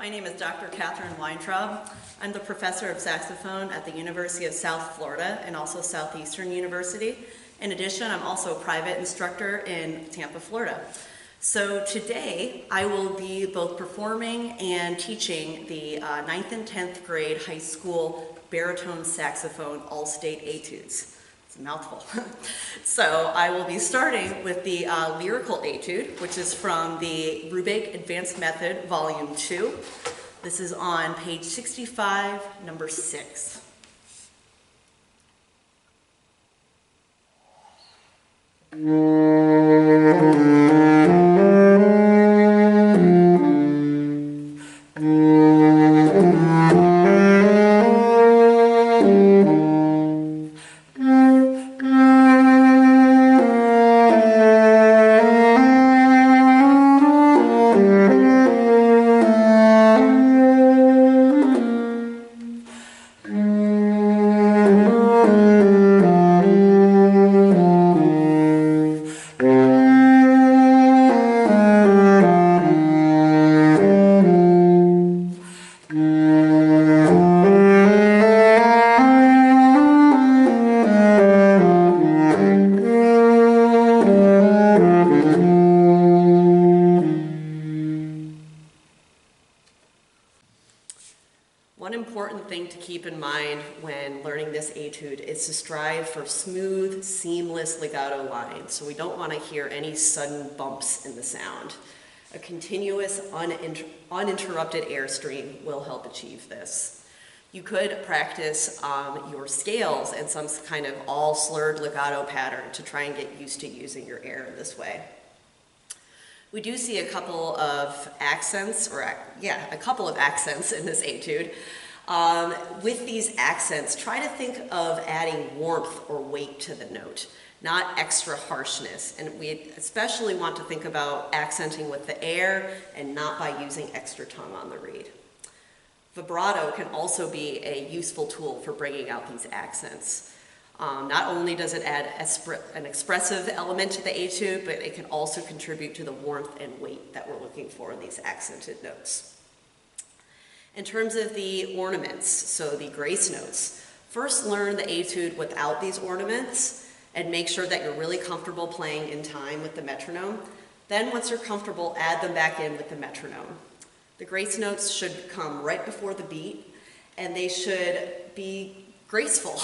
my name is Dr. Katherine Weintraub. I'm the professor of saxophone at the University of South Florida and also Southeastern University. In addition, I'm also a private instructor in Tampa, Florida. So today, I will be both performing and teaching the 9th and 10th grade high school Baritone Saxophone Allstate Etudes. It's a mouthful. So I will be starting with the lyrical etude, which is from the Rubeck Advanced Method, Volume 2. This is on page 65, number 6. One important thing to keep in mind when learning this etude is to strive for smooth, seamless legato lines, so we don't want to hear any sudden bumps in the sound. A continuous, uninterrupted airstream will help achieve this. You could practice your scales and some kind of all slurred legato pattern to try and get used to using your air in this way. We do see a couple of accents, in this etude. With these accents, try to think of adding warmth or weight to the note, not extra harshness. And we especially want to think about accenting with the air and not by using extra tongue on the reed. Vibrato can also be a useful tool for bringing out these accents. Not only does it add an expressive element to the etude, but it can also contribute to the warmth and weight that we're looking for in these accented notes. In terms of the ornaments, so the grace notes, first learn the etude without these ornaments and make sure that you're really comfortable playing in time with the metronome. Then once you're comfortable, add them back in with the metronome. The grace notes should come right before the beat, and they should be graceful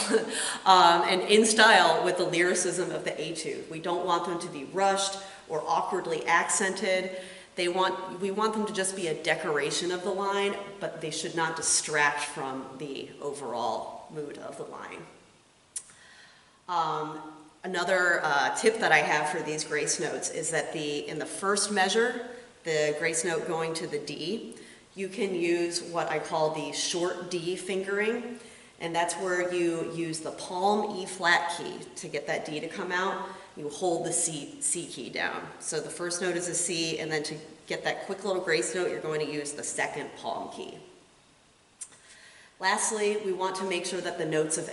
and in style with the lyricism of the etude. We don't want them to be rushed or awkwardly accented. We want them to just be a decoration of the line, but they should not distract from the overall mood of the line. Another tip that I have for these grace notes is that in the first measure, the grace note going to the D, you can use what I call the short D fingering. And that's where you use the palm E flat key to get that D to come out. You hold the C key down. So the first note is a C, and then to get that quick little grace note, you're going to use the second palm key. Lastly, we want to make sure that the notes at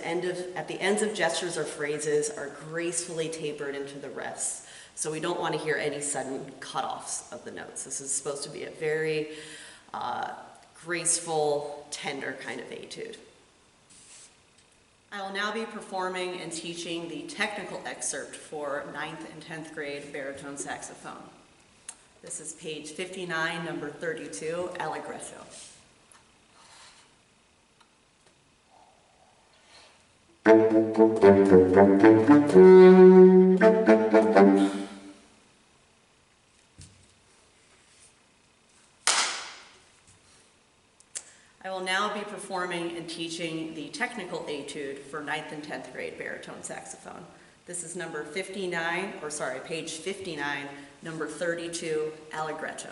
the ends of gestures or phrases are gracefully tapered into the rests. So we don't want to hear any sudden cutoffs of the notes. This is supposed to be a very graceful, tender kind of etude. I will now be performing and teaching the technical excerpt for 9th and 10th grade baritone saxophone. This is page 59, number 32, Allegretto. I will now be performing and teaching the technical etude for 9th and 10th grade baritone saxophone. This is page 59, number 32, Allegretto.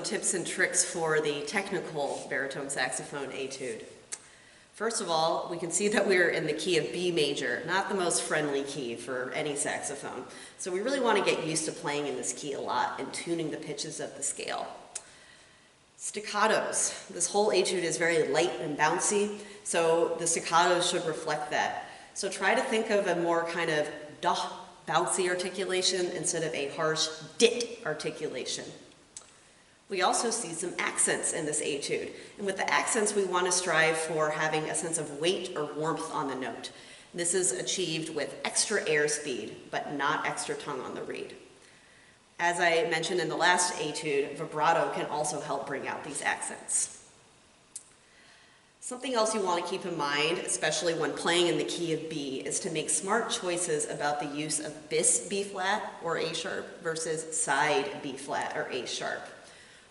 tips and tricks for the technical baritone saxophone etude. First of all, we can see that we're in the key of B major, not the most friendly key for any saxophone. So we really want to get used to playing in this key a lot and tuning the pitches of the scale. Staccatos. This whole etude is very light and bouncy, so the staccatos should reflect that. So try to think of a more kind of dah, bouncy articulation instead of a harsh dit articulation. We also see some accents in this etude, and with the accents we want to strive for having a sense of weight or warmth on the note. This is achieved with extra airspeed, but not extra tongue on the reed. As I mentioned in the last etude, vibrato can also help bring out these accents. Something else you want to keep in mind, especially when playing in the key of B, is to make smart choices about the use of bis B flat or A sharp versus side B flat or A sharp.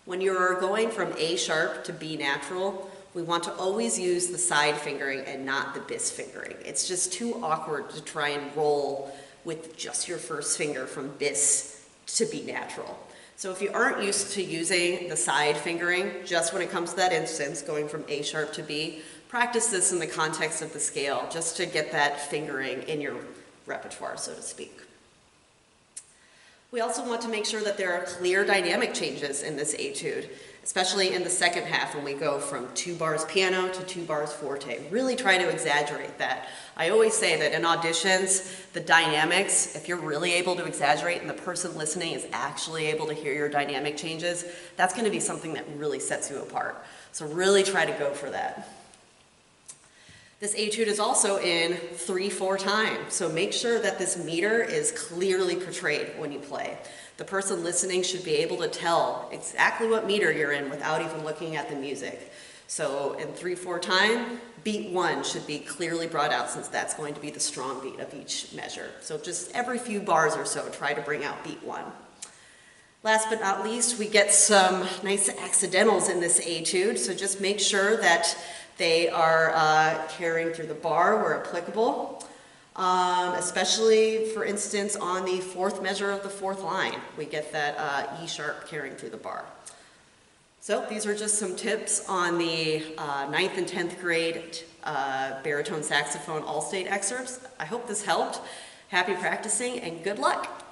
When you're going from A sharp to B natural, we want to always use the side fingering and not the bis fingering. It's just too awkward to try and roll with just your first finger from bis to B natural. So if you aren't used to using the side fingering, just when it comes to that instance, going from A sharp to B, practice this in the context of the scale, just to get that fingering in your repertoire, so to speak. We also want to make sure that there are clear dynamic changes in this etude, especially in the second half when we go from 2 bars piano to 2 bars forte. Really try to exaggerate that. I always say that in auditions, the dynamics, if you're really able to exaggerate and the person listening is actually able to hear your dynamic changes, that's going to be something that really sets you apart. So really try to go for that. This etude is also in 3/4 time, so make sure that this meter is clearly portrayed when you play. The person listening should be able to tell exactly what meter you're in without even looking at the music. So in 3/4 time, beat 1 should be clearly brought out since that's going to be the strong beat of each measure. So just every few bars or so, try to bring out beat 1. Last but not least, we get some nice accidentals in this etude, so just make sure that they are carrying through the bar where applicable, especially, for instance, on the 4th measure of the 4th line. We get that E sharp carrying through the bar. So these are just some tips on the 9th and 10th grade baritone saxophone Allstate excerpts. I hope this helped. Happy practicing and good luck.